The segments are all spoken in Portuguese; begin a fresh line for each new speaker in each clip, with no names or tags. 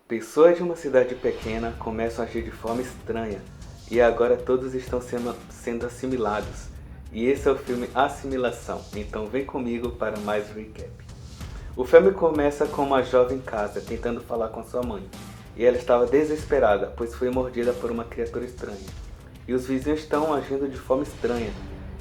Pessoas de uma cidade pequena começam a agir de forma estranha e agora todos estão sendo assimilados. E esse é o filme Assimilação, então vem comigo para mais recap. O filme começa com uma jovem em casa tentando falar com sua mãe, e ela estava desesperada, pois foi mordida por uma criatura estranha. E os vizinhos estão agindo de forma estranha,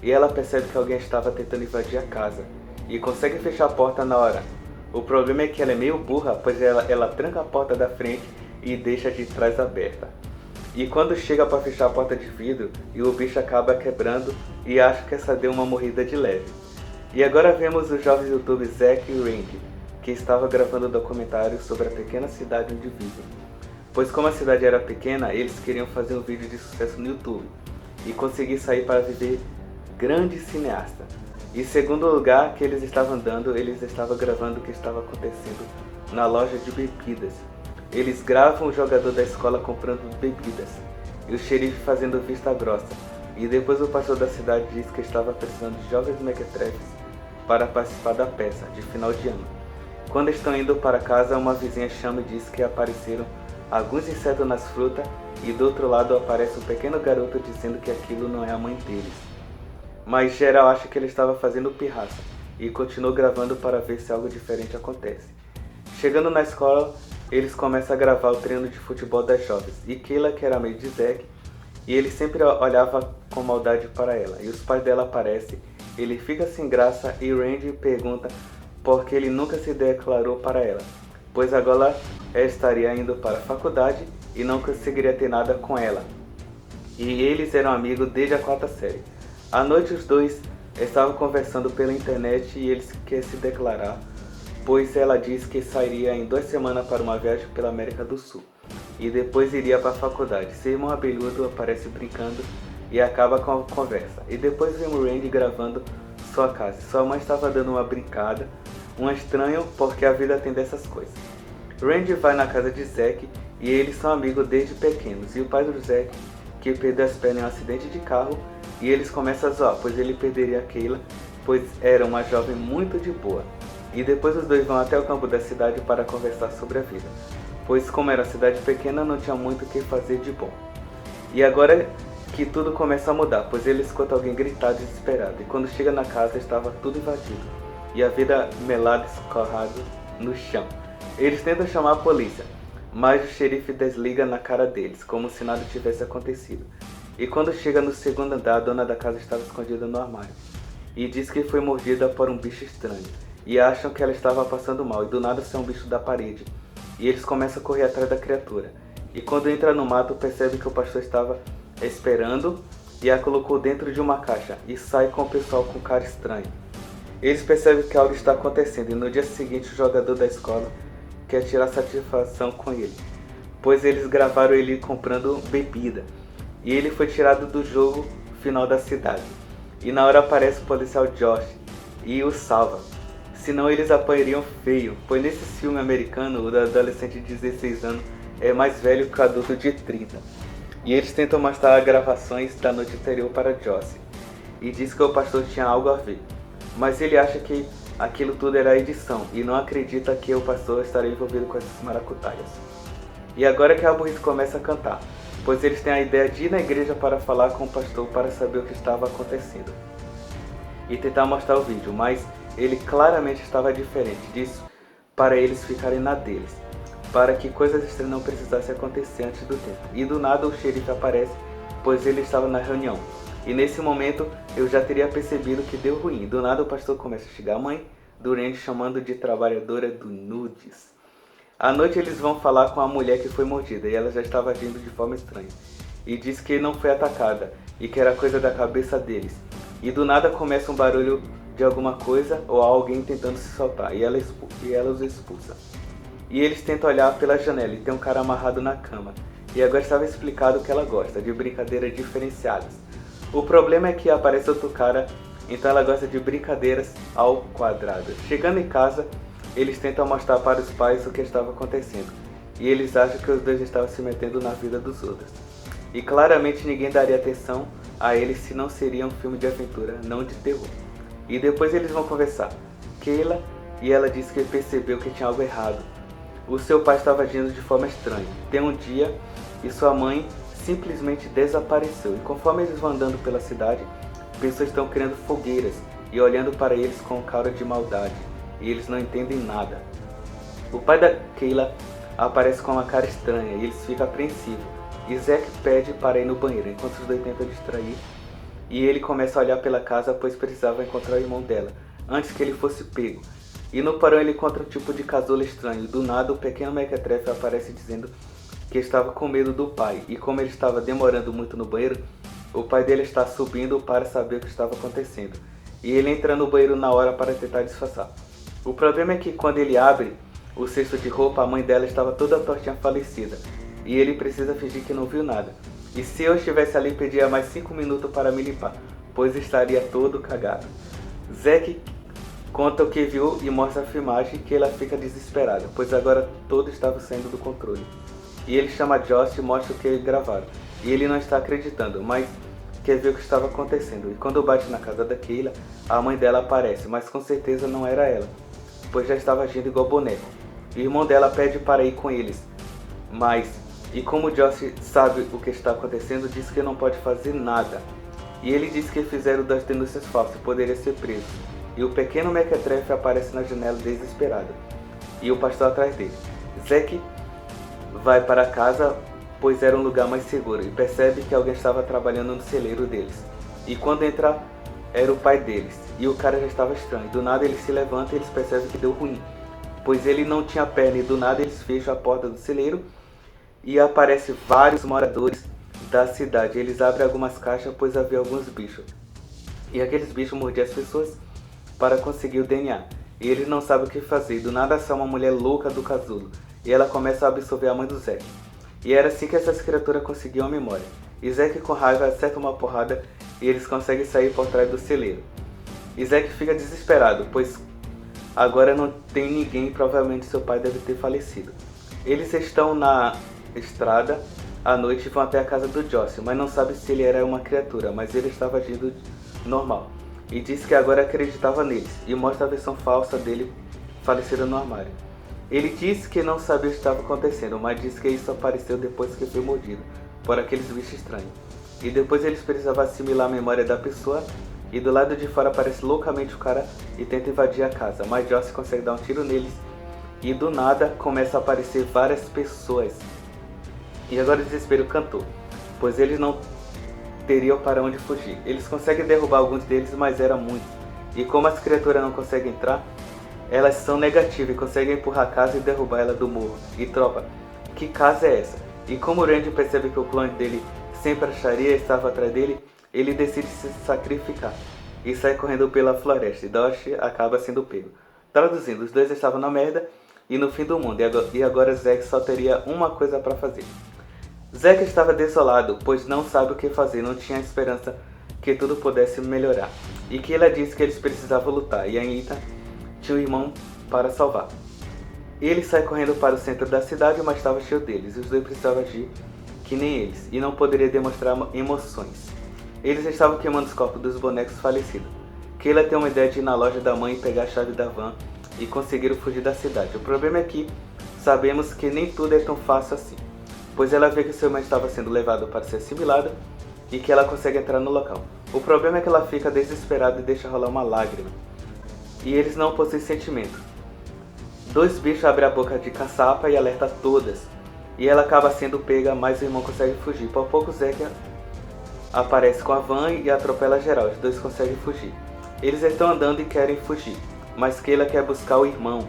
e ela percebe que alguém estava tentando invadir a casa, e consegue fechar a porta na hora. O problema é que ela é meio burra, pois ela tranca a porta da frente e deixa a de trás aberta. E quando chega para fechar a porta de vidro, e o bicho acaba quebrando e acha que essa deu uma morrida de leve. E agora vemos os jovens youtubers Zack e Randy, que estavam gravando um documentário sobre a pequena cidade onde vivem. Pois como a cidade era pequena, eles queriam fazer um vídeo de sucesso no YouTube e conseguir sair para viver grande cineasta. E segundo lugar que eles estavam andando, eles estavam gravando o que estava acontecendo na loja de bebidas. Eles gravam o jogador da escola comprando bebidas e o xerife fazendo vista grossa. E depois o pastor da cidade disse que estava precisando de jovens mequetrefes para participar da peça de final de ano. Quando estão indo para casa, uma vizinha chama e diz que apareceram alguns insetos nas frutas e do outro lado aparece um pequeno garoto dizendo que aquilo não é a mãe deles. Mas geral acha que ele estava fazendo pirraça e continuou gravando para ver se algo diferente acontece. Chegando na escola, eles começam a gravar o treino de futebol das jovens e Kayla, que era meio de Zack, e ele sempre olhava com maldade para ela. E os pais dela aparecem, ele fica sem graça e Randy pergunta por que ele nunca se declarou para ela, pois agora ela estaria indo para a faculdade e não conseguiria ter nada com ela. E eles eram amigos desde a 4ª série. À noite os dois estavam conversando pela internet e eles querem se declarar, pois ela diz que sairia em 2 semanas para uma viagem pela América do Sul e depois iria para a faculdade. Seu irmão abelhudo aparece brincando e acaba com a conversa. E depois vemos Randy gravando sua casa. Sua mãe estava dando uma brincada, um estranho porque a vida tem dessas coisas. Randy vai na casa de Zack e eles são amigos desde pequenos. E o pai do Zack, que perdeu as pernas em um acidente de carro, e eles começam a zoar, pois ele perderia a Kayla, pois era uma jovem muito de boa. E depois os dois vão até o campo da cidade para conversar sobre a vida, pois como era uma cidade pequena não tinha muito o que fazer de bom. E agora que tudo começa a mudar, pois ele escuta alguém gritar desesperado, e quando chega na casa estava tudo invadido, e a vida melada escorrada no chão. Eles tentam chamar a polícia, mas o xerife desliga na cara deles, como se nada tivesse acontecido. E quando chega no segundo andar, a dona da casa estava escondida no armário, e diz que foi mordida por um bicho estranho, e acham que ela estava passando mal, e do nada sai um bicho da parede, e eles começam a correr atrás da criatura. E quando entra no mato, percebe que o pastor estava esperando e a colocou dentro de uma caixa, e sai com o pessoal com cara estranho. Eles percebem que algo está acontecendo, e no dia seguinte o jogador da escola quer tirar satisfação com ele, pois eles gravaram ele comprando bebida, e ele foi tirado do jogo final da cidade. E na hora aparece o policial Josh e o salva, senão eles apanhariam feio, pois nesse filme americano o adolescente de 16 anos é mais velho que o adulto de 30. E eles tentam mostrar gravações da noite anterior para Josh, e diz que o pastor tinha algo a ver, mas ele acha que aquilo tudo era edição e não acredita que o pastor estaria envolvido com essas maracutaias. E agora que a burrice começa a cantar, pois eles têm a ideia de ir na igreja para falar com o pastor para saber o que estava acontecendo e tentar mostrar o vídeo, mas ele claramente estava diferente disso para eles ficarem na deles, para que coisas estranhas não precisassem acontecer antes do tempo. E do nada o xerife aparece, pois ele estava na reunião. E nesse momento eu já teria percebido que deu ruim. Do nada o pastor começa a xingar a mãe do Randy, chamando de trabalhadora do nudes. À noite eles vão falar com a mulher que foi mordida e ela já estava agindo de forma estranha. E diz que não foi atacada e que era coisa da cabeça deles. E do nada começa um barulho de alguma coisa ou alguém tentando se soltar e ela os expulsa. E eles tentam olhar pela janela e tem um cara amarrado na cama. E agora estava explicado que ela gosta de brincadeiras diferenciadas. O problema é que aparece outro cara, então ela gosta de brincadeiras ao quadrado. Chegando em casa, eles tentam mostrar para os pais o que estava acontecendo, e eles acham que os dois estavam se metendo na vida dos outros. E claramente ninguém daria atenção a eles se não seria um filme de aventura, não de terror. E depois eles vão conversar. Kayla, e ela disse que percebeu que tinha algo errado, o seu pai estava agindo de forma estranha. Tem um dia e sua mãe simplesmente desapareceu. E conforme eles vão andando pela cidade, pessoas estão criando fogueiras e olhando para eles com cara de maldade. E eles não entendem nada. O pai da Kayla aparece com uma cara estranha e eles ficam apreensivos. E Zack pede para ir no banheiro, enquanto os dois tentam distrair. E ele começa a olhar pela casa, pois precisava encontrar o irmão dela, antes que ele fosse pego. E no porão ele encontra um tipo de casulo estranho. E do nada o pequeno Mequetrefe aparece dizendo que estava com medo do pai. E como ele estava demorando muito no banheiro, o pai dele está subindo para saber o que estava acontecendo. E ele entra no banheiro na hora para tentar disfarçar. O problema é que quando ele abre o cesto de roupa, a mãe dela estava toda tortinha falecida. E ele precisa fingir que não viu nada. E se eu estivesse ali, pediria mais 5 minutos para me limpar, pois estaria todo cagado. Zack conta o que viu e mostra a filmagem, que ela fica desesperada, pois agora tudo estava saindo do controle. E ele chama Josh e mostra o que eles gravaram. E ele não está acreditando, mas quer ver o que estava acontecendo. E quando bate na casa da Kayla, a mãe dela aparece, mas com certeza não era ela, pois já estava agindo igual boneco. O irmão dela pede para ir com eles, e como Josh sabe o que está acontecendo, diz que não pode fazer nada. E ele diz que fizeram das denúncias falsas e poderia ser preso. E o pequeno Mequetrefe aparece na janela desesperado. E o pastor atrás dele. Zack vai para casa, pois era um lugar mais seguro, e percebe que alguém estava trabalhando no celeiro deles. E quando entra, era o pai deles. E o cara já estava estranho. Do nada ele se levanta e eles percebem que deu ruim, pois ele não tinha perna. E do nada eles fecham a porta do celeiro e aparecem vários moradores da cidade. Eles abrem algumas caixas, pois havia alguns bichos. E aqueles bichos mordiam as pessoas para conseguir o DNA. E eles não sabem o que fazer. Do nada sai uma mulher louca do casulo. E ela começa a absorver a mãe do Zack. E era assim que essas criaturas conseguiam a memória. E Zack com raiva acerta uma porrada e eles conseguem sair por trás do celeiro. E Zack fica desesperado, pois agora não tem ninguém e provavelmente seu pai deve ter falecido. Eles estão na estrada à noite e vão até a casa do Josh, mas não sabe se ele era uma criatura, mas ele estava agindo normal. E diz que agora acreditava neles, e mostra a versão falsa dele falecida no armário. Ele diz que não sabia o que estava acontecendo, mas diz que isso apareceu depois que foi mordido por aqueles bichos estranhos. E depois eles precisavam assimilar a memória da pessoa, e do lado de fora aparece loucamente o cara e tenta invadir a casa, mas Josh consegue dar um tiro neles, e do nada começa a aparecer várias pessoas. E agora o desespero cantou, pois eles não teriam para onde fugir. Eles conseguem derrubar alguns deles, mas era muito. E como as criaturas não conseguem entrar, elas são negativas e conseguem empurrar a casa e derrubar ela do morro. E tropa, que casa é essa? E como o Randy percebe que o clone dele sempre acharia estava atrás dele, ele decide se sacrificar e sai correndo pela floresta. E Josh acaba sendo pego. Traduzindo, os dois estavam na merda e no fim do mundo. E agora Zack só teria uma coisa para fazer. Zack estava desolado, pois não sabe o que fazer, não tinha esperança que tudo pudesse melhorar. E Kayla disse que eles precisavam lutar, e ainda tinha um irmão para salvar. Ele sai correndo para o centro da cidade, mas estava cheio deles, e os dois precisavam agir que nem eles, e não poderia demonstrar emoções. Eles estavam queimando os corpos dos bonecos falecidos. Kayla tem uma ideia de ir na loja da mãe e pegar a chave da van, e conseguiram fugir da cidade. O problema é que sabemos que nem tudo é tão fácil assim, pois ela vê que seu irmão estava sendo levado para ser assimilado e que ela consegue entrar no local. O problema é que ela fica desesperada e deixa rolar uma lágrima. E eles não possuem sentimento. Dois bichos abrem a boca de caçapa e alerta todas. E ela acaba sendo pega, mas o irmão consegue fugir. Por pouco Zack aparece com a van e atropela geral. Os dois conseguem fugir. Eles estão andando e querem fugir, mas Kayla quer buscar o irmão.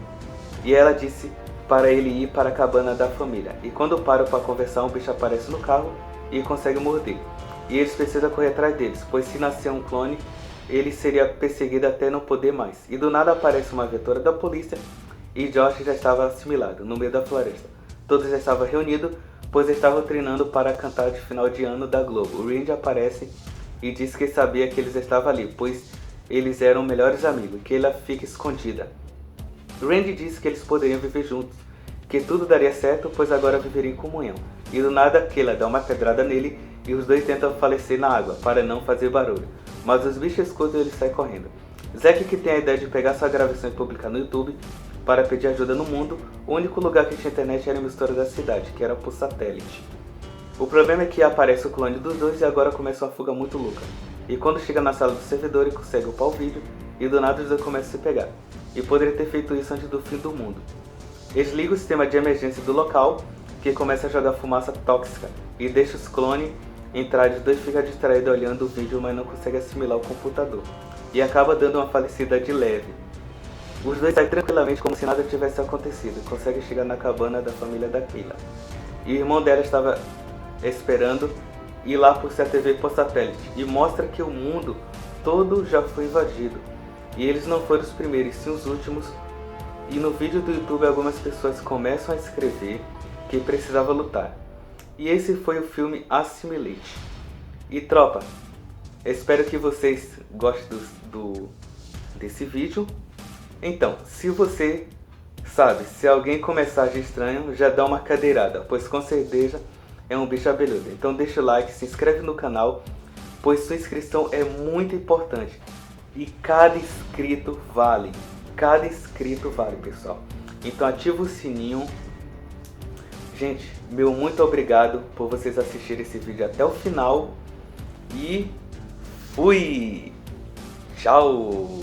E ela disse para ele ir para a cabana da família. E quando param para conversar, um bicho aparece no carro e consegue morder. E eles precisam correr atrás deles, pois se nascer um clone, ele seria perseguido até não poder mais. E do nada aparece uma viatura da polícia e Josh já estava assimilado no meio da floresta. Todos já estavam reunidos, pois estavam treinando para cantar de final de ano da Globo. O Randy aparece e diz que sabia que eles estavam ali, pois eles eram melhores amigos, que ela fica escondida. Randy disse que eles poderiam viver juntos, que tudo daria certo, pois agora viveriam em comunhão. E do nada, Kayla dá uma pedrada nele e os dois tentam falecer na água, para não fazer barulho. Mas os bichos escutam e ele sai correndo. Zack, que tem a ideia de pegar sua gravação e publicar no YouTube, para pedir ajuda no mundo. O único lugar que tinha internet era a mistura da cidade, que era por satélite. O problema é que aparece o clone dos dois e agora começa uma fuga muito louca. E quando chega na sala do servidor e consegue upar o vídeo, e do nada os dois começam a se pegar. E poderia ter feito isso antes do fim do mundo. Eles ligam o sistema de emergência do local, que começa a jogar fumaça tóxica, e deixa os clones entrar, e os dois ficam distraídos olhando o vídeo, mas não conseguem assimilar o computador. E acaba dando uma falecida de leve. Os dois saem tranquilamente como se nada tivesse acontecido, e conseguem chegar na cabana da família da Kayla. E o irmão dela estava esperando ir lá por ser a TV por satélite, e mostra que o mundo todo já foi invadido. E eles não foram os primeiros, sim os últimos. E no vídeo do YouTube algumas pessoas começam a escrever que precisava lutar. E esse foi o filme Assimilate. E tropa, espero que vocês gostem desse vídeo. Então, se você sabe, se alguém começar a agir estranho, já dá uma cadeirada, pois com certeza é um bicho abelhudo. Então deixa o like, se inscreve no canal, pois sua inscrição é muito importante. E cada inscrito vale. Cada inscrito vale, pessoal. Então ativa o sininho. Gente, meu muito obrigado por vocês assistirem esse vídeo até o final. E fui! Tchau!